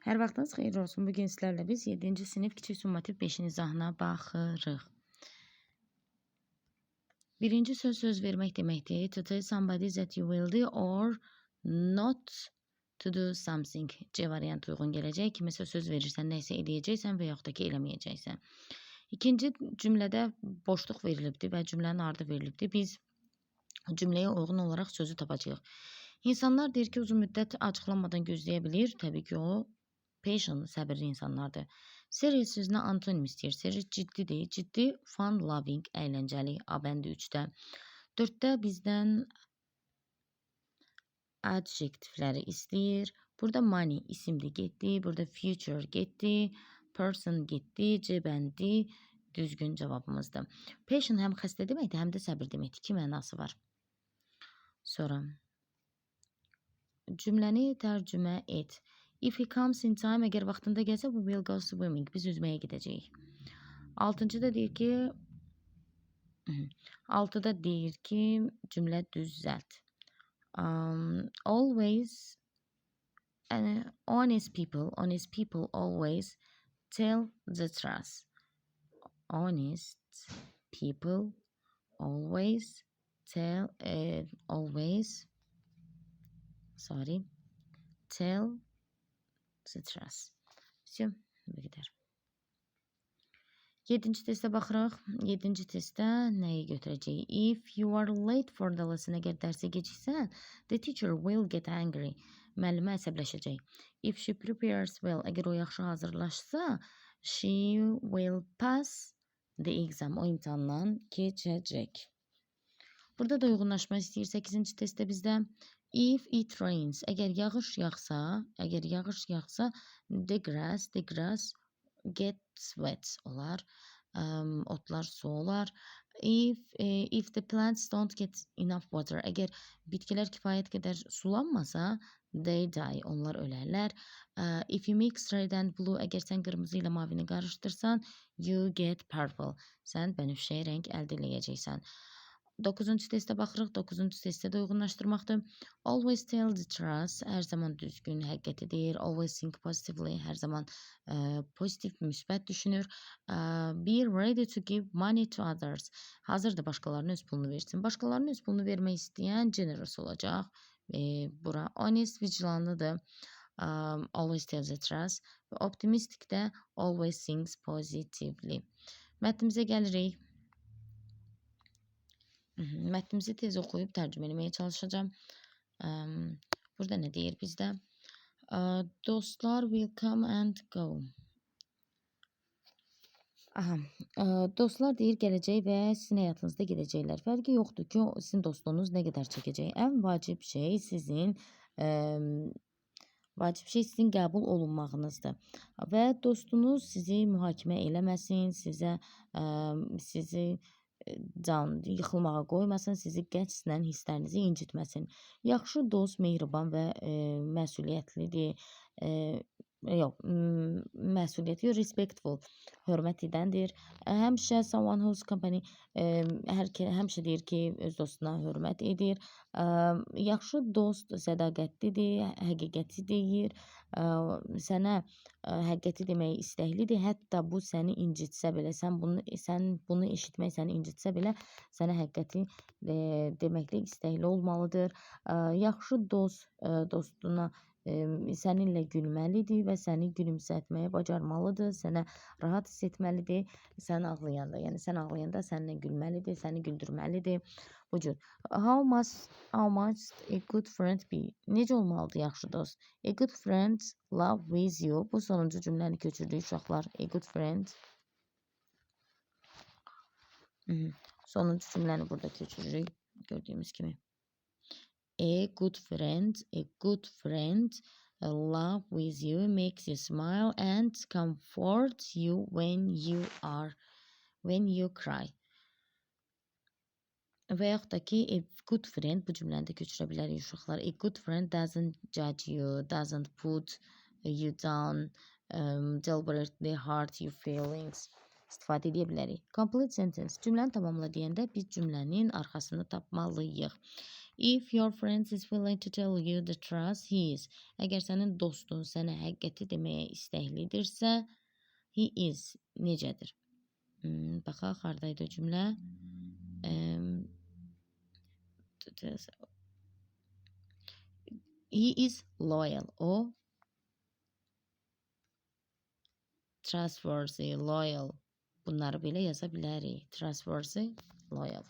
Hər vaxtınız xeyir olsun. Bugün sizlərlə biz 7-ci sinif kiçik summativ 5-in izahına baxırıq. Birinci söz vermək deməkdir. To tell somebody that you will do or not to do something. C variantı uyğun gələcək. Kiməsə söz verirsən, nəysə eləyəcəksən və yaxud da ki, eləməyəcəksən. İkinci cümlədə boşluq verilibdir və cümlənin ardı verilibdir. Biz cümləyə uyğun olaraq sözü tapacağıq. İnsanlar deyir ki, uzun müddət açıqlanmadan gözləyə bilir. Təbii ki, o patient, səbirli insanlardır. Serious sözünə antonim istəyir. Serious ciddidir. Ciddi, fun, loving, əyləncəli. A bəndi 3-də. 4-də bizdən adjektivləri istəyir. Burada money isimli getdi. Burada future getdi. Person getdi. C bəndi düzgün cavabımızdır. Patient həm xəstə deməkdir, həm də səbir deməkdir. 2 mənası var. Sonra cümləni tərcümə et. If he comes in time, əgər vaxtında gəlsə, we will go swimming. Biz üzməyə gedəcəyik. 6-da deyir ki, 6-da deyir ki, cümlə düzəlt. Always honest people always tell the truth. Honest people always tell the truth. Все, bu qədər. 7-ci testə baxırıq. 7-ci testdə nəyi götürəcəyik? If you are late for the lesson, əgər dərsə geciksən, the teacher will get angry. Müəllimə əsəbləşəcək. If she prepares well, əgər o yaxşı hazırlaşsa, she will pass the exam. O imtahandan keçəcək. Burada da uyğunlaşma istəyir 8-ci testdə bizdə. If it rains, əgər yağış yağsa, the grass gets wet olar. Otlar su olar. If the plants don't get enough water, əgər bitkilər kifayət qədər sulanmasa, they die, onlar ölərlər. If you mix red and blue, əgər sən qırmızı ilə mavini qarışdırsan, you get purple, sən bənövşəyi rəng əldə edəcəksən. 9-cu testə baxırıq. 9-cu testdə də uyğunlaşdırmaqdır. Always tell the truth, hər zaman düzgün, həqiqəti deyir. Always think positively, hər zaman pozitiv, müsbət düşünür. Be ready to give money to others, hazırda başqalarına öz pulunu versin. Başqalarına öz pulunu vermək istəyən generous olacaq. Bura honest, vicdanlıdır. Always tell the truth. Optimistikdə always thinks positively. Mətnimizə gəlirik. Mətnimizi tez oxuyub tərcümə etməyə çalışacağım. Burada nə deyir bizdə? Dostlar will come and go. Dostlar deyir gələcək və sizin həyatınızda gedəcəklər. Fərqi yoxdur ki, sizin dostluğunuz nə qədər çəkəcək. Ən vacib şey sizin qəbul olunmağınızdır. Və dostunuz sizi mühakimə eləməsin, sizi yıxılmağa qoymasın, sizi qəsdən hisslərinizi incitməsin. Yaxşı dost mehriban və məsuliyyətlidir. Respectful, hörmət edəndir. Həmişə someone whose company, həmişə deyir ki, öz dostuna hörmət edir. Yaxşı dost sədaqətlidir, həqiqəti deyir. Sənə həqiqəti deməyi istəklidir. Hətta bu səni incitsə belə, sən bunu eşitmək səni incitsə belə, sənə həqiqəti deməklə istəkli olmalıdır. Yaxşı dost dostuna səninlə gülməlidir və səni gülümsətməyə bacarmalıdır, sənə rahat hiss etməlidir, sən ağlayanda, yəni sən ağlayanda səninlə gülməlidir, səni güldürməlidir. Bu cür. How must a good friend be? Necə olmalıdır yaxşı dost? A good friend love with you. Bu sonuncu cümləni köçürdük uşaqlar. A good friend. Sonuncu cümləni burada köçürürük. Gördüyümüz kimi. A good friend love with you, makes you smile and comforts you when you cry. Və yaxud da ki, a good friend, bu cümləni də köçürə bilərik uşaqlar. A good friend doesn't judge you, doesn't put you down, deliberately hurt your feelings. İstifadə edə bilərik. Complete sentence. Cümləni tamamla deyəndə biz cümlənin arxasını tapmalıyıq. If your friend is willing to tell you the truth, he is. Əgər sənin dostun sənə həqiqəti deməyə istəklidirsə, he is necədir? Baxaq, hardaydı o cümlə? He is loyal. O trustworthy, loyal. Bunları belə yaza bilərik. Trustworthy, loyal.